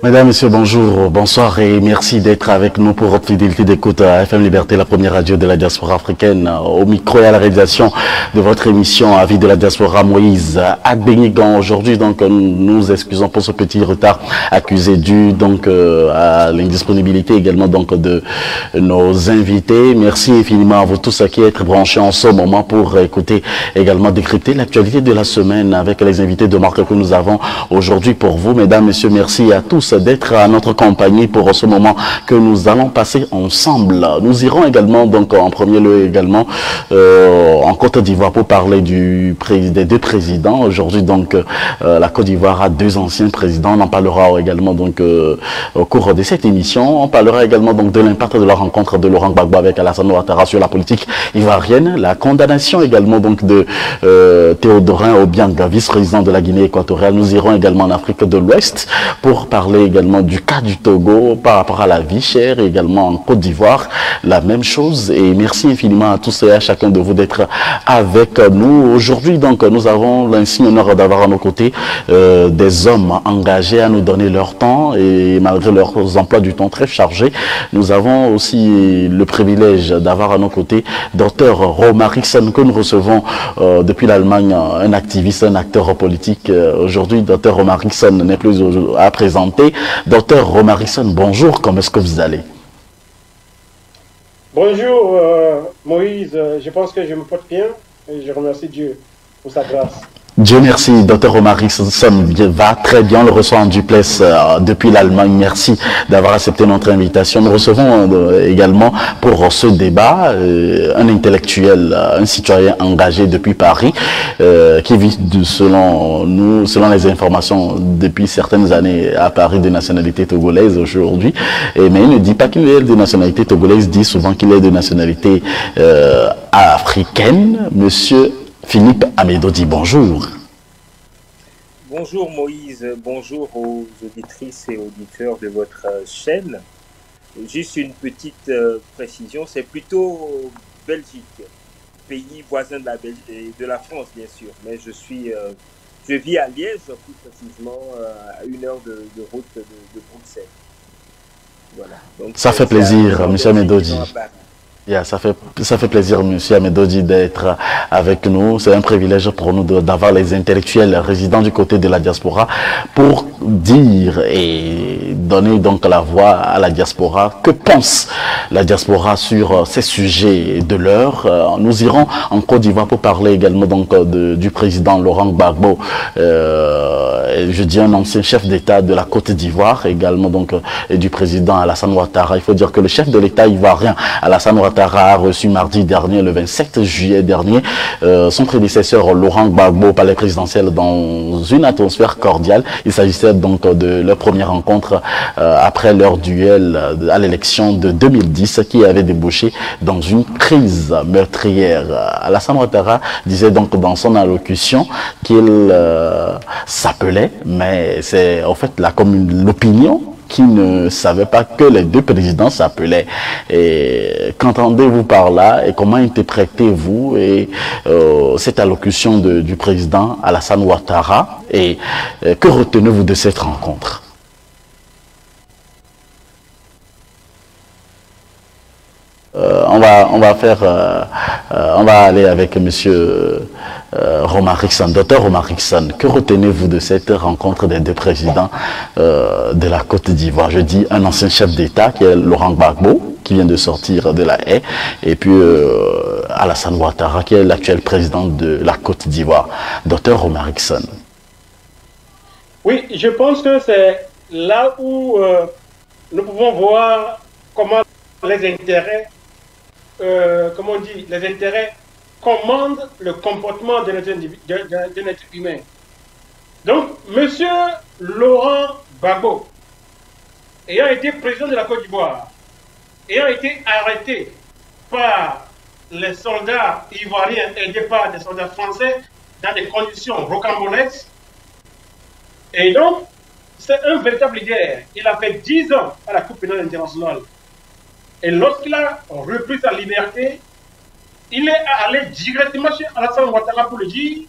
Mesdames, Messieurs, bonjour, bonsoir et merci d'être avec nous pour votre fidélité d'écoute à FM Liberté, la première radio de la diaspora africaine. Au micro et à la réalisation de votre émission Avis de la diaspora, Moïse Adbenigan. Aujourd'hui, donc, nous excusons pour ce petit retard accusé dû donc à l'indisponibilité également donc de nos invités. Merci infiniment à vous tous qui êtes branchés en ce moment pour écouter également décrypter l'actualité de la semaine avec les invités de marque que nous avons aujourd'hui pour vous. Mesdames, Messieurs, merci à tous d'être à notre compagnie pour ce moment que nous allons passer ensemble. Nous irons également donc en premier lieu également en Côte d'Ivoire pour parler des deux présidents. Aujourd'hui donc la Côte d'Ivoire a deux anciens présidents. On en parlera également donc au cours de cette émission. On parlera également donc de l'impact de la rencontre de Laurent Gbagbo avec Alassane Ouattara sur la politique ivoirienne, la condamnation également donc de Théodorin Obianga, vice-président de la Guinée équatoriale. Nous irons également en Afrique de l'Ouest pour parler également du cas du Togo par rapport à la vie chère, et également en Côte d'Ivoire, la même chose. Et merci infiniment à tous et à chacun de vous d'être avec nous. Aujourd'hui, donc, nous avons l'insigne honneur d'avoir à nos côtés des hommes engagés à nous donner leur temps et malgré leurs emplois du temps très chargés, nous avons aussi le privilège d'avoir à nos côtés Dr Romarickson que nous recevons depuis l'Allemagne, un activiste, un acteur politique. Aujourd'hui, Dr Romarickson n'est plus à présenter. Docteur Romarickson, bonjour, comment est-ce que vous allez? Bonjour Moïse, je pense que je me porte bien et je remercie Dieu pour sa grâce. Dieu merci, Dr Romarickson va très bien, on le reçoit en duplex depuis l'Allemagne. Merci d'avoir accepté notre invitation. Nous recevons également pour ce débat un intellectuel, un citoyen engagé depuis Paris, qui vit selon nous, selon les informations depuis certaines années à Paris de nationalité togolaise aujourd'hui. Mais il ne dit pas qu'il est de nationalité togolaise, il dit souvent qu'il est de nationalité africaine. Monsieur Philippe Amedodi, bonjour. Bonjour Moïse, bonjour aux auditrices et auditeurs de votre chaîne. Juste une petite précision, c'est plutôt Belgique, pays voisin de la France bien sûr, mais je vis à Liège, plus précisément à 1 heure de route de Bruxelles. Voilà. Donc, ça fait plaisir, monsieur Amedodi. Yeah, ça fait plaisir, monsieur Amedodi, d'être avec nous. C'est un privilège pour nous d'avoir les intellectuels résidents du côté de la diaspora pour dire et donner donc la voix à la diaspora. Que pense la diaspora sur ces sujets de l'heure? Nous irons en Côte d'Ivoire pour parler également donc du président Laurent Gbagbo, je dis un ancien chef d'État de la Côte d'Ivoire, également donc et du président Alassane Ouattara. Il faut dire que le chef de l'État ivoirien, Alassane Ouattara, a reçu mardi dernier, le 27 juillet dernier, son prédécesseur Laurent Gbagbo au palais présidentiel dans une atmosphère cordiale. Il s'agissait donc de leur première rencontre après leur duel à l'élection de 2010 qui avait débouché dans une crise meurtrière. Alassane Ouattara disait donc dans son allocution qu'il s'appelait, mais c'est en fait l'opinion qui ne savait pas que les deux présidents s'appelaient. Et qu'entendez-vous par là et comment interprétez-vous cette allocution du président Alassane Ouattara et que retenez-vous de cette rencontre? On va aller avec monsieur Romarickson. Docteur Romarickson, que retenez-vous de cette rencontre des deux présidents de la Côte d'Ivoire? Je dis un ancien chef d'État qui est Laurent Gbagbo, qui vient de sortir de la haie, et puis Alassane Ouattara, qui est l'actuel président de la Côte d'Ivoire. Docteur Omar Rickson. Oui, je pense que c'est là où nous pouvons voir comment les intérêts, comment on dit, les intérêts commandent le comportement d'un être humain. Donc, M. Laurent Gbagbo, ayant été président de la Côte d'Ivoire, ayant été arrêté par les soldats ivoiriens aidés par des soldats français dans des conditions rocambolesques, et donc, c'est un véritable leader. Il a fait 10 ans à la Cour pénale internationale. Et lorsqu'il a repris sa liberté, il est allé directement chez Alassane Ouattara pour lui dire: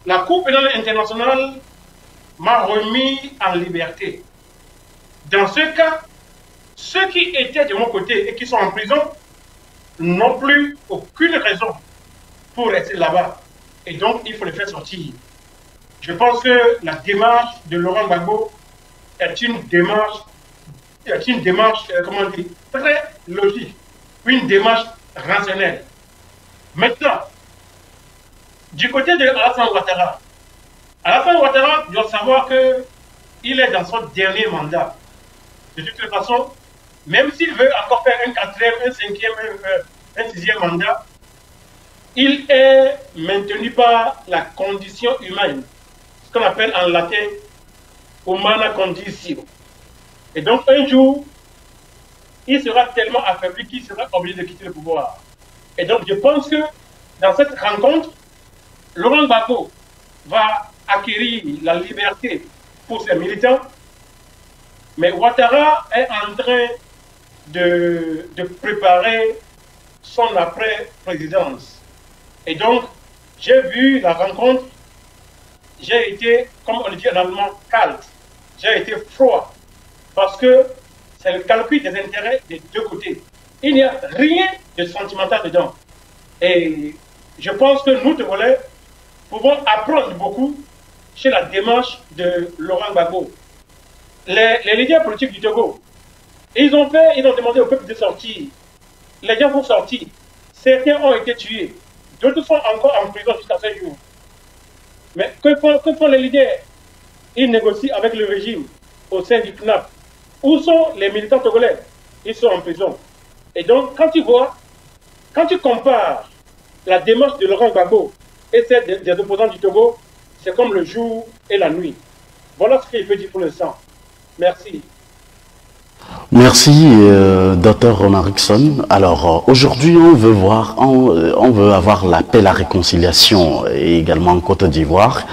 la Cour pénale internationale m'a remis en liberté. Dans ce cas, ceux qui étaient de mon côté et qui sont en prison n'ont plus aucune raison pour rester là-bas. Et donc, il faut les faire sortir. Je pense que la démarche de Laurent Gbagbo est une démarche, comment dire, très logique, une démarche rationnelle. Maintenant, du côté de Alassane Ouattara doit savoir qu'il est dans son dernier mandat. De toute façon, même s'il veut encore faire un quatrième, un cinquième, un sixième mandat, il est maintenu par la condition humaine, ce qu'on appelle en latin humana conditio. Et donc un jour, il sera tellement affaibli qu'il sera obligé de quitter le pouvoir. Et donc je pense que dans cette rencontre, Laurent Gbagbo va acquérir la liberté pour ses militants, mais Ouattara est en train de préparer son après-présidence. Et donc, j'ai vu la rencontre, j'ai été, comme on le dit en allemand, kalt. J'ai été froid, parce que c'est le calcul des intérêts des deux côtés. Il n'y a rien de sentimental dedans. Et je pense que nous, Togolais, pouvons apprendre beaucoup chez la démarche de Laurent Gbagbo. Les leaders politiques du Togo, ils ont demandé au peuple de sortir. Les gens vont sortir. Certains ont été tués. D'autres sont encore en prison jusqu'à ce jour. Mais que font les leaders? Ils négocient avec le régime au sein du CNAP. Où sont les militants togolais? Ils sont en prison. Et donc, quand tu compares la démarche de Laurent Gbagbo et celle des opposants du Togo, c'est comme le jour et la nuit. Voilà ce qu'il peut dire pour l'instant. Merci. Merci, Dr. Omar Rickson. Alors, aujourd'hui, on veut avoir la paix, la réconciliation, et également en Côte d'Ivoire.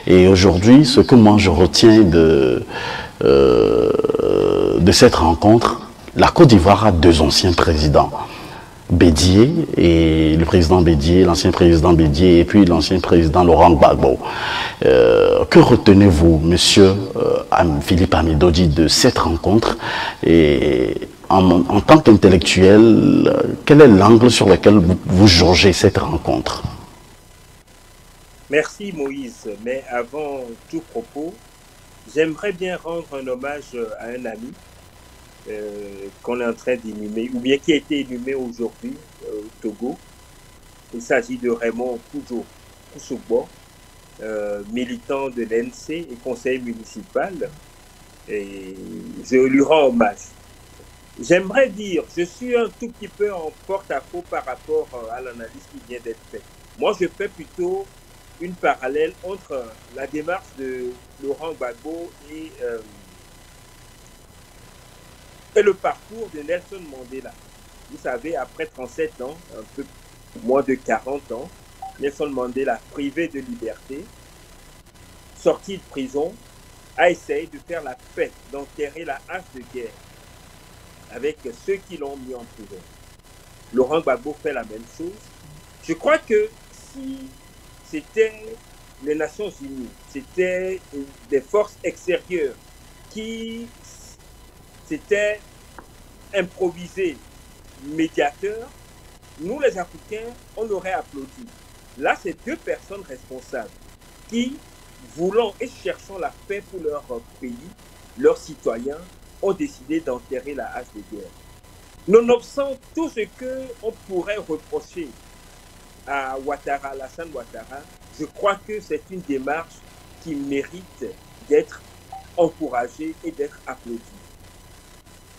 Et aujourd'hui, ce que moi je retiens de cette rencontre, la Côte d'Ivoire a deux anciens présidents. Bédié et le président Bédié, l'ancien président Bédié et puis l'ancien président Laurent Gbagbo. Que retenez-vous, monsieur Philippe Amidodi, de cette rencontre? Et en tant qu'intellectuel, quel est l'angle sur lequel vous jaugez cette rencontre? Merci Moïse, mais avant tout propos, j'aimerais bien rendre un hommage à un ami qu'on est en train d'inhumer, ou bien qui a été inhumé aujourd'hui au Togo. Il s'agit de Raymond Koussoubo, militant de l'NC et conseiller municipal, et je lui rends hommage. J'aimerais dire, je suis un tout petit peu en porte-à-faux par rapport à l'analyse qui vient d'être faite. Moi, je fais plutôt une parallèle entre la démarche de Laurent Gbagbo et le parcours de Nelson Mandela. Vous savez, après 37 ans, un peu moins de 40 ans, Nelson Mandela, privé de liberté, sorti de prison, a essayé de faire la paix, d'enterrer la hache de guerre avec ceux qui l'ont mis en prison. Laurent Gbagbo fait la même chose. Je crois que si c'était les Nations Unies, c'était des forces extérieures qui s'étaient improvisés médiateurs, nous les Africains, on aurait applaudi. Là, c'est deux personnes responsables qui, voulant et cherchant la paix pour leur pays, leurs citoyens, ont décidé d'enterrer la hache de guerre. Nonobstant tout ce qu'on pourrait reprocher à Ouattara, Alassane Ouattara, je crois que c'est une démarche qui mérite d'être encouragée et d'être applaudie.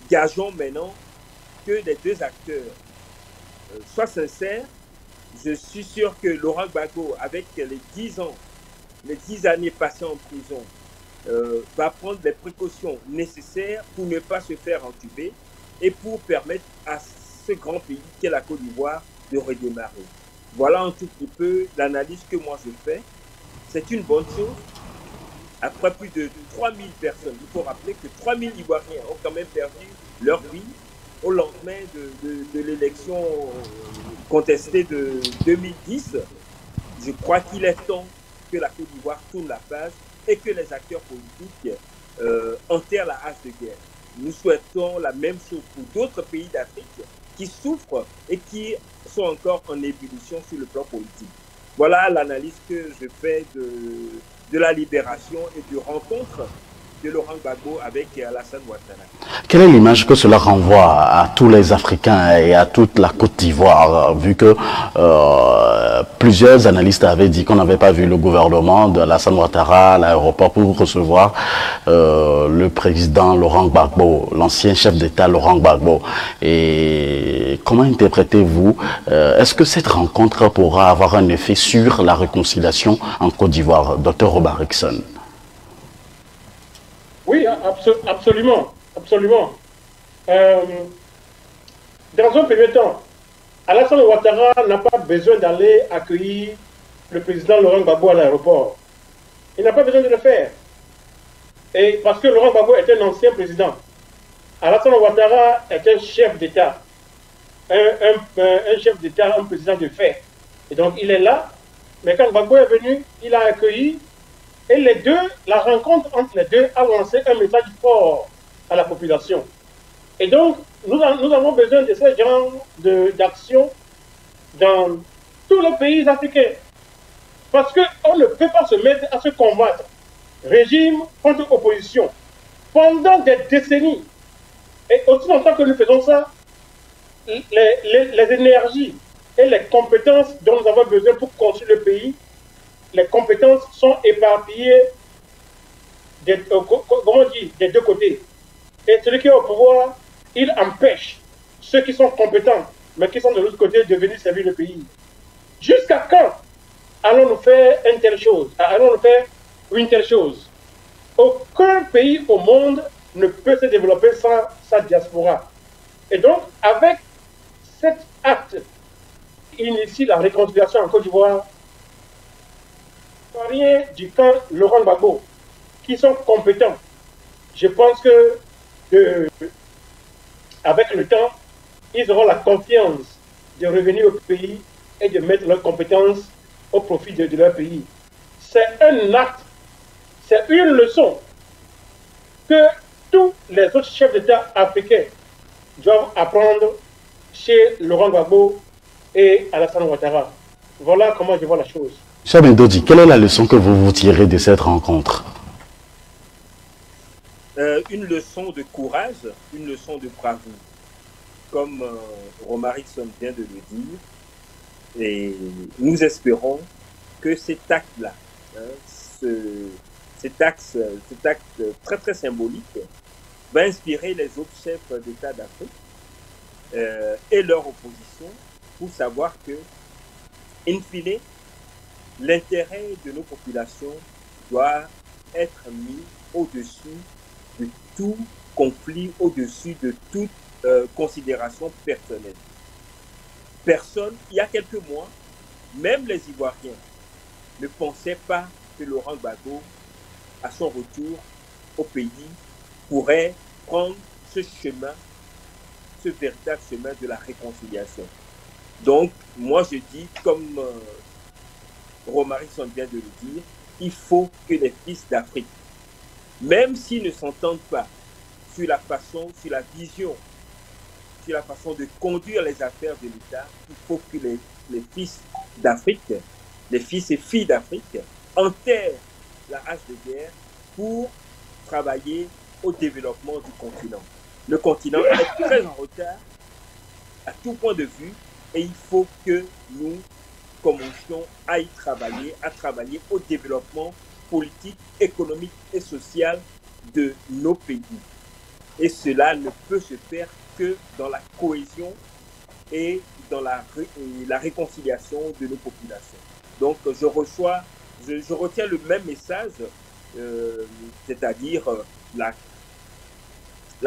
Gageons maintenant que les deux acteurs soient sincères. Je suis sûr que Laurent Gbagbo, avec les 10 ans, les 10 années passées en prison, va prendre les précautions nécessaires pour ne pas se faire entuber et pour permettre à ce grand pays qu'est la Côte d'Ivoire de redémarrer. Voilà un tout petit peu l'analyse que moi je fais. C'est une bonne chose. Après plus de 3000 personnes, il faut rappeler que 3000 Ivoiriens ont quand même perdu leur vie au lendemain de l'élection contestée de 2010. Je crois qu'il est temps que la Côte d'Ivoire tourne la page et que les acteurs politiques enterrent la hache de guerre. Nous souhaitons la même chose pour d'autres pays d'Afrique qui souffrent et qui sont encore en ébullition sur le plan politique. Voilà l'analyse que je fais de la libération et de rencontre de Laurent Gbagbo avec Alassane Ouattara. Quelle est l'image que cela renvoie à tous les Africains et à toute la Côte d'Ivoire, vu que plusieurs analystes avaient dit qu'on n'avait pas vu le gouvernement de Alassane Ouattara à l'aéroport pour recevoir le président Laurent Gbagbo, l'ancien chef d'État Laurent Gbagbo. Et comment interprétez-vous, est-ce que cette rencontre pourra avoir un effet sur la réconciliation en Côte d'Ivoire, Dr Robarikson? Oui, absolument, absolument. Dans un premier temps, Alassane Ouattara n'a pas besoin d'aller accueillir le président Laurent Gbagbo à l'aéroport. Il n'a pas besoin de le faire. Et parce que Laurent Gbagbo est un ancien président. Alassane Ouattara est un chef d'État. Un chef d'État, un président de fait. Et donc il est là. Mais quand Gbagbo est venu, il a accueilli. Et les deux, la rencontre entre les deux a lancé un message fort à la population. Et donc, nous avons besoin de ce genre d'action dans tous les pays africains. Parce qu'on ne peut pas se mettre à se combattre, régime contre opposition, pendant des décennies. Et aussi longtemps que nous faisons ça, les énergies et les compétences dont nous avons besoin pour construire le pays, les compétences sont éparpillées des deux côtés. Et celui qui est au pouvoir, il empêche ceux qui sont compétents, mais qui sont de l'autre côté, de venir servir le pays. Jusqu'à quand allons-nous faire une telle chose? Allons-nous faire une telle chose? Aucun pays au monde ne peut se développer sans sa diaspora. Et donc, avec cet acte qui initie la réconciliation en Côte d'Ivoire, rien du camp Laurent Gbagbo, qui sont compétents. Je pense que avec le temps, ils auront la confiance de revenir au pays et de mettre leurs compétences au profit de leur pays. C'est un acte, c'est une leçon que tous les autres chefs d'État africains doivent apprendre chez Laurent Gbagbo et Alassane Ouattara. Voilà comment je vois la chose. Cher Dodi, quelle est la leçon que vous tirez de cette rencontre? Une leçon de courage, une leçon de bravoure. Comme Romarikson vient de le dire, et nous espérons que cet acte-là, cet acte très très symbolique, va inspirer les autres chefs d'État d'Afrique et leur opposition pour savoir que, in fine, l'intérêt de nos populations doit être mis au-dessus de tout conflit, au-dessus de toute considération personnelle. Personne, il y a quelques mois, même les Ivoiriens ne pensaient pas que Laurent Gbagbo, à son retour au pays, pourrait prendre ce chemin, ce véritable chemin de la réconciliation. Donc, moi je dis, comme Romarikson vient de le dire, il faut que les fils d'Afrique, même s'ils ne s'entendent pas sur la façon, sur la vision, sur la façon de conduire les affaires de l'État, il faut que les fils d'Afrique, les fils et filles d'Afrique, enterrent la hache de guerre pour travailler au développement du continent. Le continent est très en retard à tout point de vue, et il faut que nous commencions à travailler au développement politique, économique et social de nos pays. Et cela ne peut se faire que dans la cohésion et dans la réconciliation de nos populations. Donc je retiens le même message, c'est-à-dire la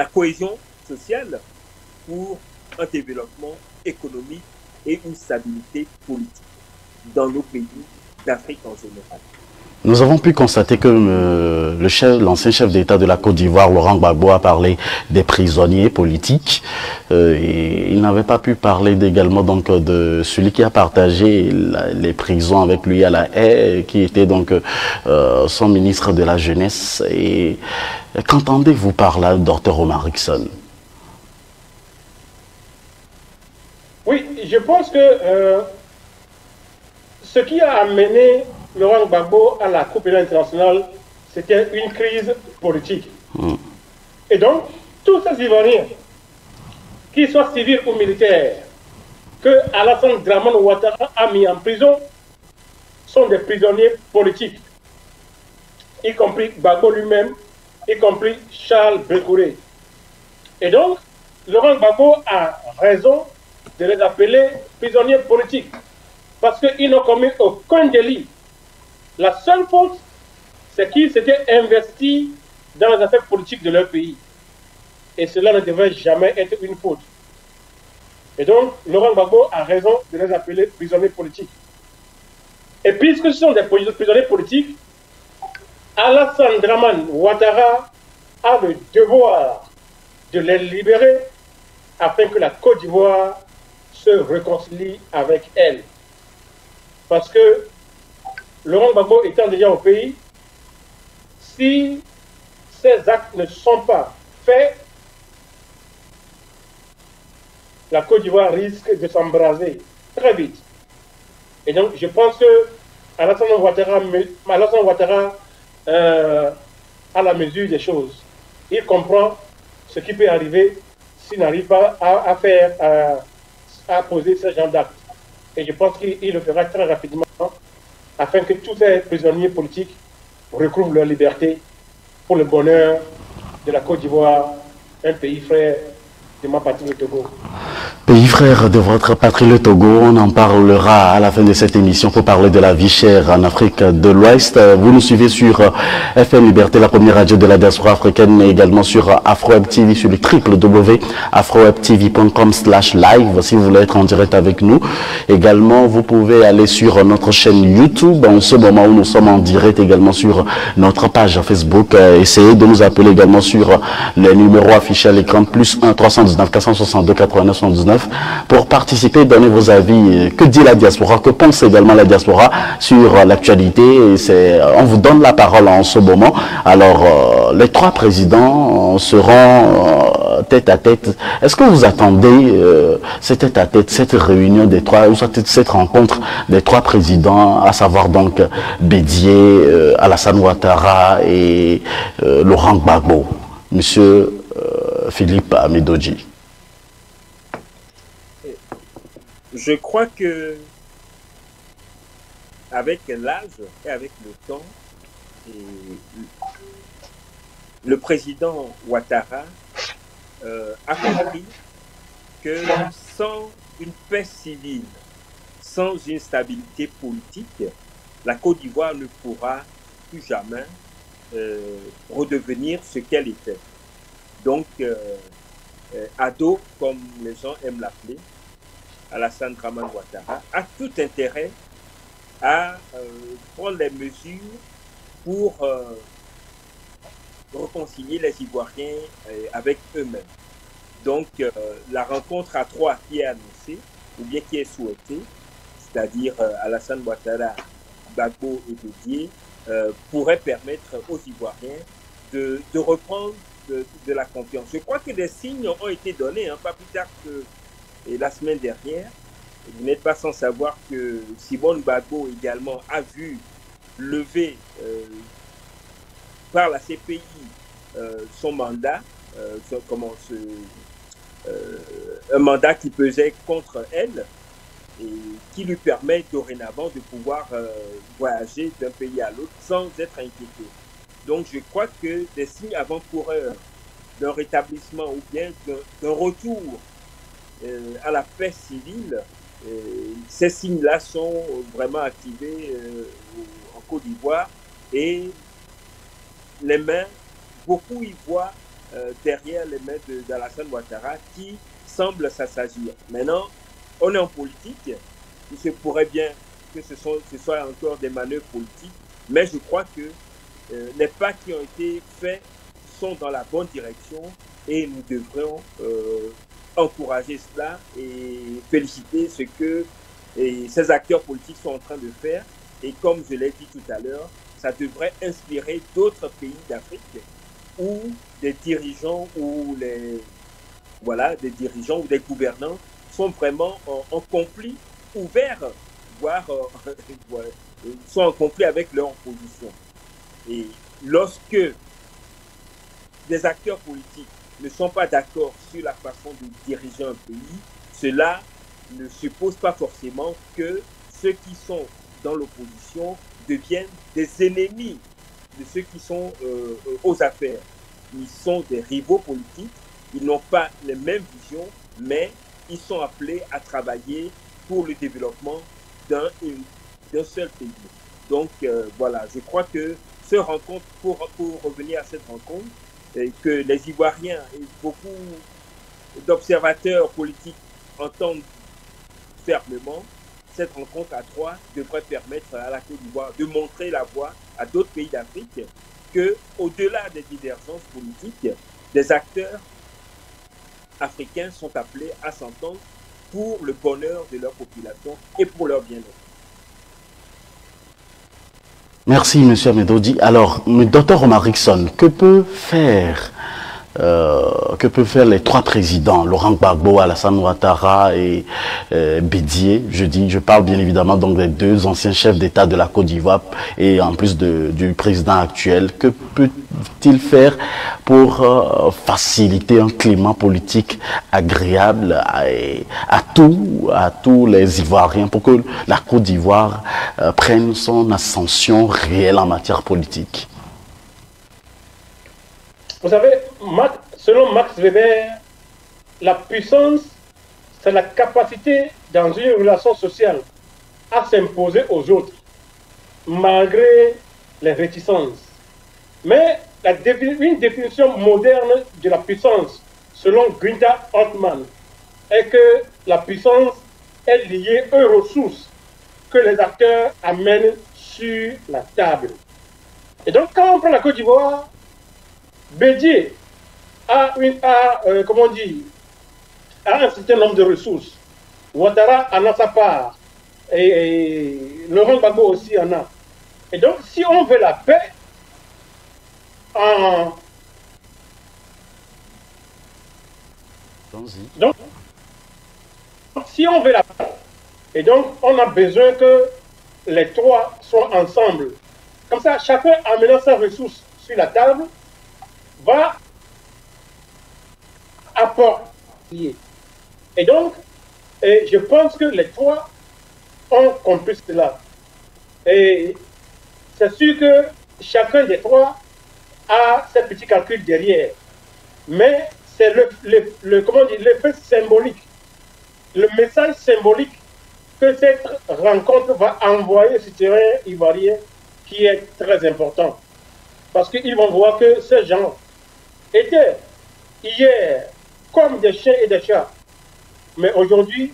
cohésion sociale pour un développement économique et une stabilité politique dans nos pays d'Afrique en général. Nous avons pu constater que l'ancien chef d'État de la Côte d'Ivoire, Laurent Gbagbo, a parlé des prisonniers politiques. Et il n'avait pas pu parler également donc de celui qui a partagé les prisons avec lui à La Haye, qui était donc son ministre de la Jeunesse. Et qu'entendez-vous par là, Dr Omar Rickson? Oui, je pense que ce qui a amené Laurent Gbagbo à la Cour pénale internationale, c'était une crise politique. Et donc, tous ces Ivoiriens, qu'ils soient civils ou militaires, que Alassane Dramane Ouattara a mis en prison, sont des prisonniers politiques, y compris Gbagbo lui-même, y compris Charles Bekouré. Et donc, Laurent Gbagbo a raison de les appeler prisonniers politiques, parce qu'ils n'ont commis aucun délit. La seule faute, c'est qu'ils s'étaient investis dans les affaires politiques de leur pays. Et cela ne devrait jamais être une faute. Et donc, Laurent Gbagbo a raison de les appeler prisonniers politiques. Et puisque ce sont des prisonniers politiques, Alassane Dramane Ouattara a le devoir de les libérer afin que la Côte d'Ivoire se réconcilie avec elle. Parce que Laurent Gbagbo étant déjà au pays, si ces actes ne sont pas faits, la Côte d'Ivoire risque de s'embraser très vite. Et donc, je pense que Alassane Ouattara a la mesure des choses. Il comprend ce qui peut arriver s'il n'arrive pas à poser ce genre d'actes. Et je pense qu'il le fera très rapidement afin que tous ces prisonniers politiques recouvrent leur liberté pour le bonheur de la Côte d'Ivoire, un pays frère de ma patrie, le Togo. Pays frère de votre patrie, le Togo, on en parlera à la fin de cette émission pour parler de la vie chère en Afrique de l'Ouest. Vous nous suivez sur FM Liberté, la première radio de la diaspora africaine, mais également sur AfroWeb TV, sur le www.afrowebtv.com/live, si vous voulez être en direct avec nous. Également, vous pouvez aller sur notre chaîne YouTube, en ce moment où nous sommes en direct, également sur notre page Facebook. Essayez de nous appeler également sur les numéros affichés à l'écran, +1 319 462 89 79, pour participer, donner vos avis. Que dit la diaspora? Que pense également la diaspora sur l'actualité? On vous donne la parole en ce moment. Alors, les trois présidents seront tête à tête. Est-ce que vous attendez cette tête à tête, cette réunion des trois, ou cette rencontre des trois présidents, à savoir donc Bédié, Alassane Ouattara et Laurent Gbagbo? Monsieur Philippe Amidodji. Je crois que avec l'âge et avec le temps, le président Ouattara a compris que sans une paix civile, sans une stabilité politique, la Côte d'Ivoire ne pourra plus jamais redevenir ce qu'elle était. Donc, ado, comme les gens aiment l'appeler, Alassane Dramane Ouattara a tout intérêt à prendre les mesures pour réconcilier les Ivoiriens avec eux-mêmes. Donc, la rencontre à trois qui est annoncée, ou bien qui est souhaitée, c'est-à-dire Alassane Ouattara, Gbagbo et Bédié, pourrait permettre aux Ivoiriens de reprendre de la confiance. Je crois que des signes ont été donnés, pas plus tard que la semaine dernière. Vous n'êtes pas sans savoir que Simone Gbagbo également a vu lever par la CPI son mandat, un mandat qui pesait contre elle et qui lui permet dorénavant de pouvoir voyager d'un pays à l'autre sans être inquiété. Donc je crois que des signes avant-coureurs d'un rétablissement ou bien d'un retour à la paix civile, ces signes-là sont vraiment activés en Côte d'Ivoire et les mains, beaucoup y voient derrière les mains d'Alassane Ouattara qui semble s'assagir. Maintenant, on est en politique, il se pourrait bien que ce soit encore des manœuvres politiques, mais je crois que les pas qui ont été faits sont dans la bonne direction et nous devrions encourager cela et féliciter ce que ces acteurs politiques sont en train de faire. Et comme je l'ai dit tout à l'heure, ça devrait inspirer d'autres pays d'Afrique où des dirigeants ou des dirigeants ou des gouvernants sont vraiment en conflit ouvert, voire sont en conflit avec leur opposition. Et lorsque des acteurs politiques ne sont pas d'accord sur la façon de diriger un pays, cela ne suppose pas forcément que ceux qui sont dans l'opposition deviennent des ennemis de ceux qui sont aux affaires. Ils sont des rivaux politiques, ils n'ont pas les mêmes visions, mais ils sont appelés à travailler pour le développement d'un seul pays. Donc voilà, je crois que ce rencontre, pour revenir à cette rencontre, que les Ivoiriens et beaucoup d'observateurs politiques entendent fermement, cette rencontre à trois devrait permettre à la Côte d'Ivoire de montrer la voie à d'autres pays d'Afrique que, au-delà des divergences politiques, des acteurs africains sont appelés à s'entendre pour le bonheur de leur population et pour leur bien-être. Merci, M. Amedodi. Alors, Dr Omar Rickson, que peuvent faire les trois présidents, Laurent Gbagbo, Alassane Ouattara et Bédié, je parle bien évidemment donc des deux anciens chefs d'État de la Côte d'Ivoire et en plus du président actuel, que peut-il faire pour faciliter un climat politique agréable à tous les Ivoiriens, pour que la Côte d'Ivoire prenne son ascension réelle en matière politique? Vous savez, selon Max Weber, la puissance, c'est la capacité dans une relation sociale à s'imposer aux autres, malgré les réticences. Mais une définition moderne de la puissance, selon Günther Ottmann, est que la puissance est liée aux ressources que les acteurs amènent sur la table. Et donc, quand on prend la Côte d'Ivoire, Bédié a un certain nombre de ressources. Ouattara en a sa part. Et Laurent Gbagbo aussi en a. Et donc, si on veut la paix, donc, si on veut la paix, et donc on a besoin que les trois soient ensemble. Comme ça, chacun amenant sa ressource sur la table, va apporter. Et donc, je pense que les trois ont compris cela. Et c'est sûr que chacun des trois a ses petits calculs derrière. Mais c'est l'effet symbolique, le message symbolique que cette rencontre va envoyer sur le terrain ivoirien qui est très important. Parce qu'ils vont voir que ces gens étaient hier comme des chiens et des chats. Mais aujourd'hui,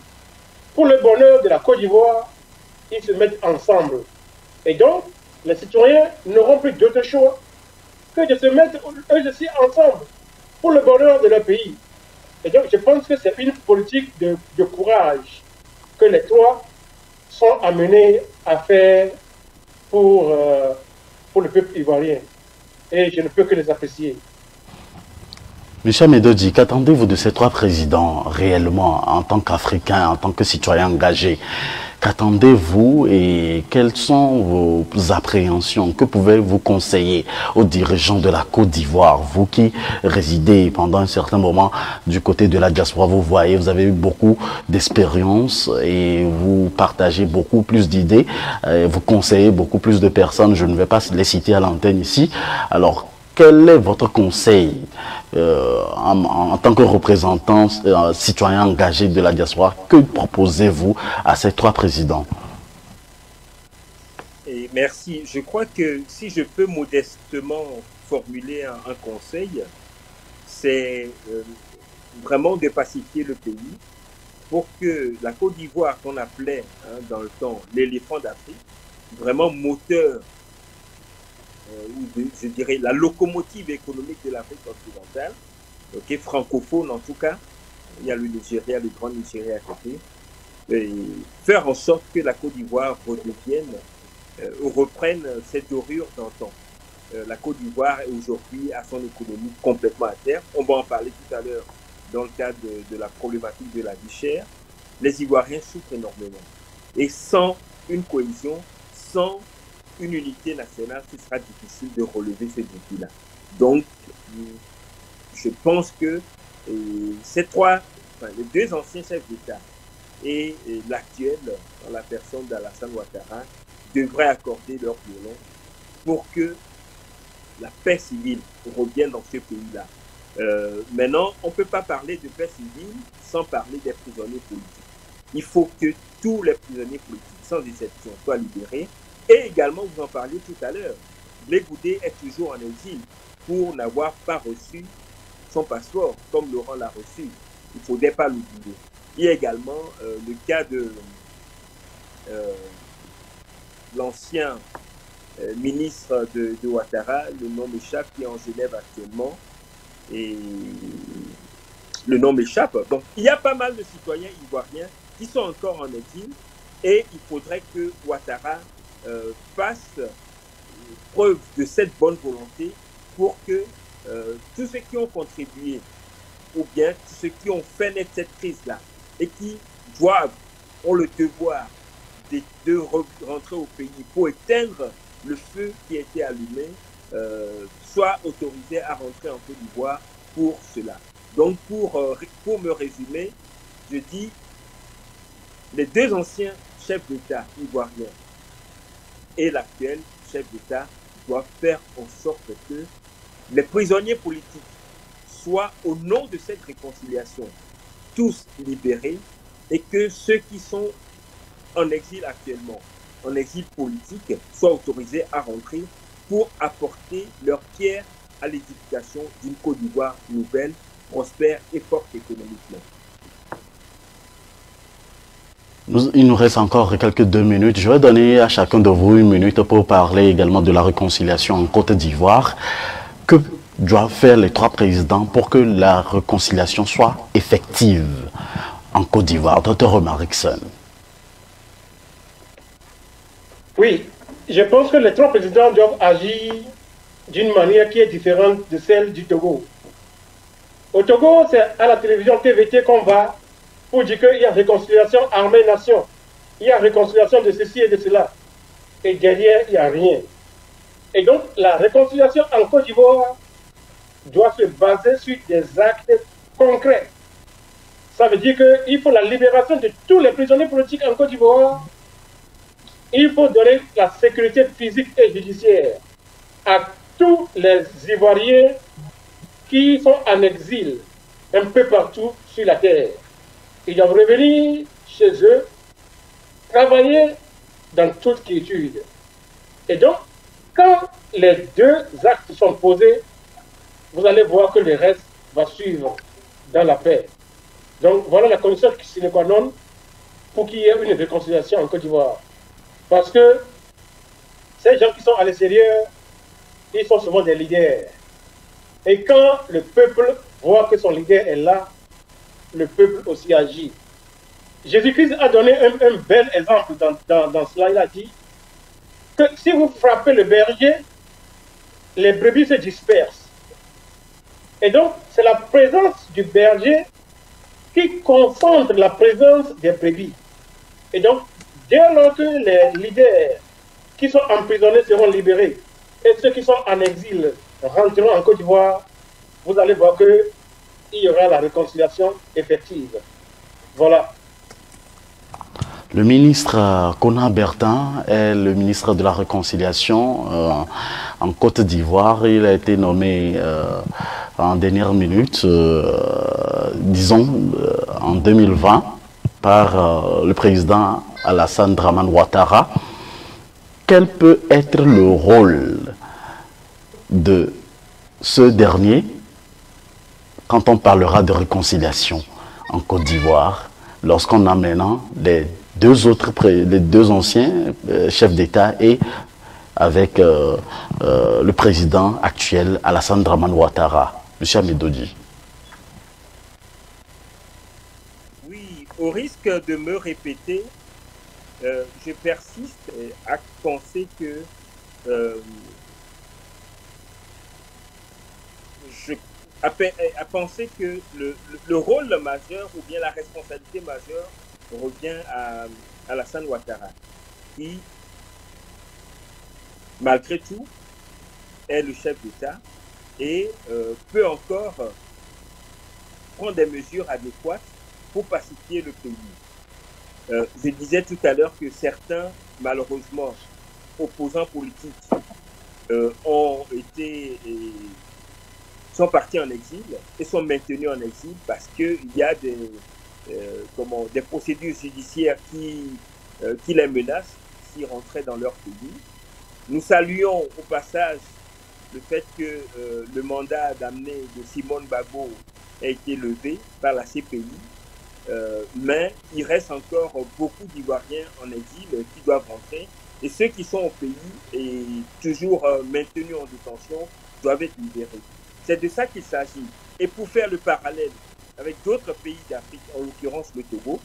pour le bonheur de la Côte d'Ivoire, ils se mettent ensemble. Et donc, les citoyens n'auront plus d'autre choix que de se mettre eux aussi ensemble pour le bonheur de leur pays. Et donc, je pense que c'est une politique de courage que les trois sont amenés à faire pour le peuple ivoirien. Et je ne peux que les apprécier. Monsieur Amedodi, qu'attendez-vous de ces trois présidents réellement en tant qu'Africains, en tant que citoyens engagés? Qu'attendez-vous et quelles sont vos appréhensions? Que pouvez-vous conseiller aux dirigeants de la Côte d'Ivoire? Vous qui résidez pendant un certain moment du côté de la diaspora, vous voyez, vous avez eu beaucoup d'expérience et vous partagez beaucoup plus d'idées, vous conseillez beaucoup plus de personnes. Je ne vais pas les citer à l'antenne ici. Alors, quel est votre conseil en tant que représentant citoyen engagé de la diaspora? Que proposez-vous à ces trois présidents? Et merci. Je crois que si je peux modestement formuler un conseil, c'est vraiment de pacifier le pays pour que la Côte d'Ivoire, qu'on appelait dans le temps l'éléphant d'Afrique, vraiment moteur, je dirais la locomotive économique de l'Afrique occidentale, francophone en tout cas, il y a le Nigeria, le grand Nigeria à côté, et faire en sorte que la Côte d'Ivoire redevienne, reprenne cette dorure d'antan. La Côte d'Ivoire est aujourd'hui à son économie complètement à terre. On va en parler tout à l'heure dans le cadre de la problématique de la vie chère. Les Ivoiriens souffrent énormément. Et sans une cohésion, sans une unité nationale, ce sera difficile de relever ce défi-là. Donc, je pense que les deux anciens chefs d'État et l'actuel, dans la personne d'Alassane Ouattara, devraient accorder leur violon pour que la paix civile revienne dans ce pays-là. Maintenant, on ne peut pas parler de paix civile sans parler des prisonniers politiques. Il faut que tous les prisonniers politiques, sans exception, soient libérés. Et également, vous en parliez tout à l'heure, Blé Goudé est toujours en exil pour n'avoir pas reçu son passeport, comme Laurent l'a reçu. Il ne faudrait pas l'oublier. Il y a également le cas de l'ancien ministre de Ouattara, le nom m'échappe, qui est en Genève actuellement, et le nom m'échappe. Donc, il y a pas mal de citoyens ivoiriens qui sont encore en exil, et il faudrait que Ouattara fasse preuve de cette bonne volonté pour que tous ceux qui ont contribué, ou bien tous ceux qui ont fait naître cette crise-là, et qui ont le devoir de rentrer au pays pour éteindre le feu qui a été allumé, soit autorisé à rentrer en Côte d'Ivoire pour cela. Donc, pour me résumer, je dis, les deux anciens chefs d'État ivoiriens et l'actuel chef d'État doivent faire en sorte que les prisonniers politiques soient, au nom de cette réconciliation, tous libérés, et que ceux qui sont en exil actuellement, en exil politique, soient autorisés à rentrer pour apporter leur pierre à l'édification d'une Côte d'Ivoire nouvelle, prospère et forte économiquement. Il nous reste encore quelques 2 minutes. Je vais donner à chacun de vous 1 minute pour parler également de la réconciliation en Côte d'Ivoire. Que doivent faire les trois présidents pour que la réconciliation soit effective en Côte d'Ivoire? Dr. Omar Rickson. Oui, je pense que les trois présidents doivent agir d'une manière qui est différente de celle du Togo. Au Togo, c'est à la télévision TVT qu'on va pour dire qu'il y a réconciliation armée-nation. Il y a réconciliation de ceci et de cela. Et derrière, il n'y a rien. Et donc, la réconciliation en Côte d'Ivoire doit se baser sur des actes concrets. Ça veut dire qu'il faut la libération de tous les prisonniers politiques en Côte d'Ivoire. Il faut donner la sécurité physique et judiciaire à tous les Ivoiriens qui sont en exil un peu partout sur la terre. Ils doivent revenir chez eux, travailler dans toute quiétude. Et donc, quand les deux actes sont posés, vous allez voir que le reste va suivre dans la paix. Donc, voilà la condition sine qua non pour qu'il y ait une réconciliation en Côte d'Ivoire. Parce que ces gens qui sont à l'extérieur, ils sont souvent des leaders. Et quand le peuple voit que son leader est là, le peuple aussi agit. Jésus-Christ a donné un bel exemple dans cela. Il a dit que si vous frappez le berger, les brebis se dispersent. Et donc, c'est la présence du berger qui concentre la présence des brebis. Et donc, Dès lors que les leaders qui sont emprisonnés seront libérés et ceux qui sont en exil rentreront en Côte d'Ivoire, vous allez voir qu'il y aura la réconciliation effective. Voilà. Le ministre Kona Bertin est le ministre de la Réconciliation en Côte d'Ivoire. Il a été nommé en dernière minute, disons en 2020, par le président Alassane Dramane Ouattara. Quel peut être le rôle de ce dernier quand on parlera de réconciliation en Côte d'Ivoire, lorsqu'on a maintenant les deux anciens chefs d'État et avec le président actuel Alassane Dramane Ouattara? Monsieur Amedodi. Oui, au risque de me répéter, je persiste à penser que le rôle majeur ou bien la responsabilité majeure revient à Alassane Ouattara, qui, malgré tout, est le chef d'État et peut encore prendre des mesures adéquates pour pacifier le pays. Je disais tout à l'heure que certains, malheureusement, opposants politiques sont partis en exil et sont maintenus en exil parce qu'il y a des procédures judiciaires qui les menacent s'ils rentraient dans leur pays. Nous saluons au passage le fait que le mandat d'amener de Simone Gbagbo a été levé par la CPI. Mais il reste encore beaucoup d'Ivoiriens en exil qui doivent rentrer. Et ceux qui sont au pays et toujours maintenus en détention doivent être libérés. C'est de ça qu'il s'agit. Et pour faire le parallèle avec d'autres pays d'Afrique, en l'occurrence le Togo,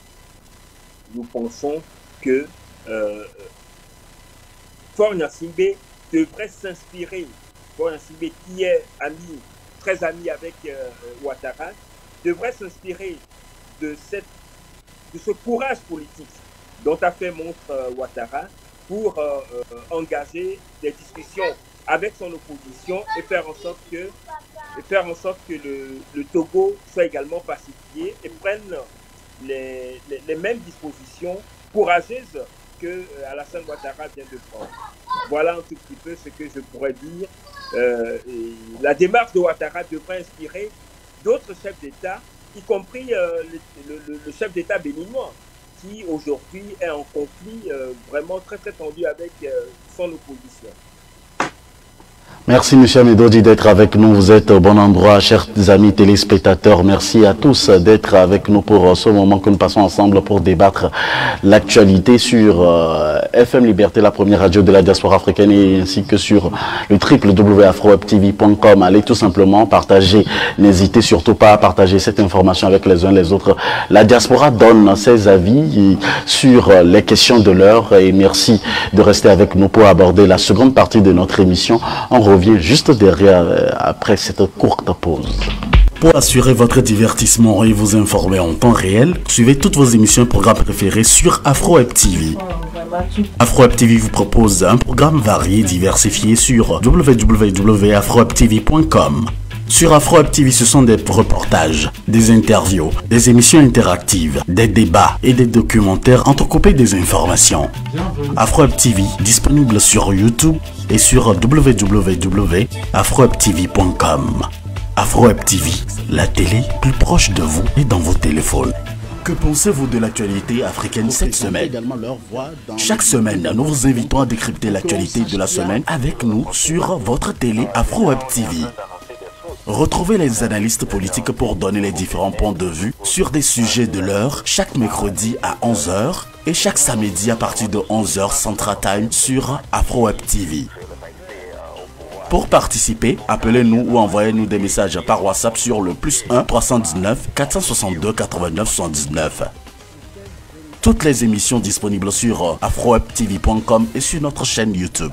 nous pensons que Faure Gnassingbé devrait s'inspirer. Faure Gnassingbé, qui est très ami avec Ouattara, devrait s'inspirer de ce courage politique dont a fait montre Ouattara pour engager des discussions avec son opposition et faire en sorte que le Togo soit également pacifié et prenne les mêmes dispositions courageuses que Alassane Ouattara vient de prendre. Voilà un tout petit peu ce que je pourrais dire. La démarche de Ouattara devrait inspirer d'autres chefs d'État, y compris le chef d'État béninois, qui aujourd'hui est en conflit vraiment très très tendu avec son opposition. Merci M. Amedodi d'être avec nous, vous êtes au bon endroit, chers amis téléspectateurs. Merci à tous d'être avec nous pour ce moment que nous passons ensemble pour débattre l'actualité sur FM Liberté, la première radio de la diaspora africaine, et ainsi que sur le www.afrowebtv.com. Allez tout simplement partager, n'hésitez surtout pas à partager cette information avec les uns les autres. La diaspora donne ses avis sur les questions de l'heure et merci de rester avec nous pour aborder la seconde partie de notre émission. On revient juste derrière, après cette courte pause. Pour assurer votre divertissement et vous informer en temps réel, suivez toutes vos émissions et programmes préférés sur AfroWebTV. AfroWebTV vous propose un programme varié, diversifié sur www.afrowebtv.com. Sur AfroWebTV, ce sont des reportages, des interviews, des émissions interactives, des débats et des documentaires entrecoupés des informations. AfroWebTV, disponible sur YouTube et sur www.afrowebtv.com. AfroWebTV, la télé plus proche de vous et dans vos téléphones. Que pensez-vous de l'actualité africaine cette semaine? Chaque semaine, nous vous invitons à décrypter l'actualité de la semaine avec nous sur votre télé AfroWebTV. Retrouvez les analystes politiques pour donner les différents points de vue sur des sujets de l'heure chaque mercredi à 11 h et chaque samedi à partir de 11 h Central Time sur AfroWebTV. Pour participer, appelez-nous ou envoyez-nous des messages par WhatsApp sur le +1 319 462 89 79. Toutes les émissions disponibles sur afrowebtv.com et sur notre chaîne YouTube.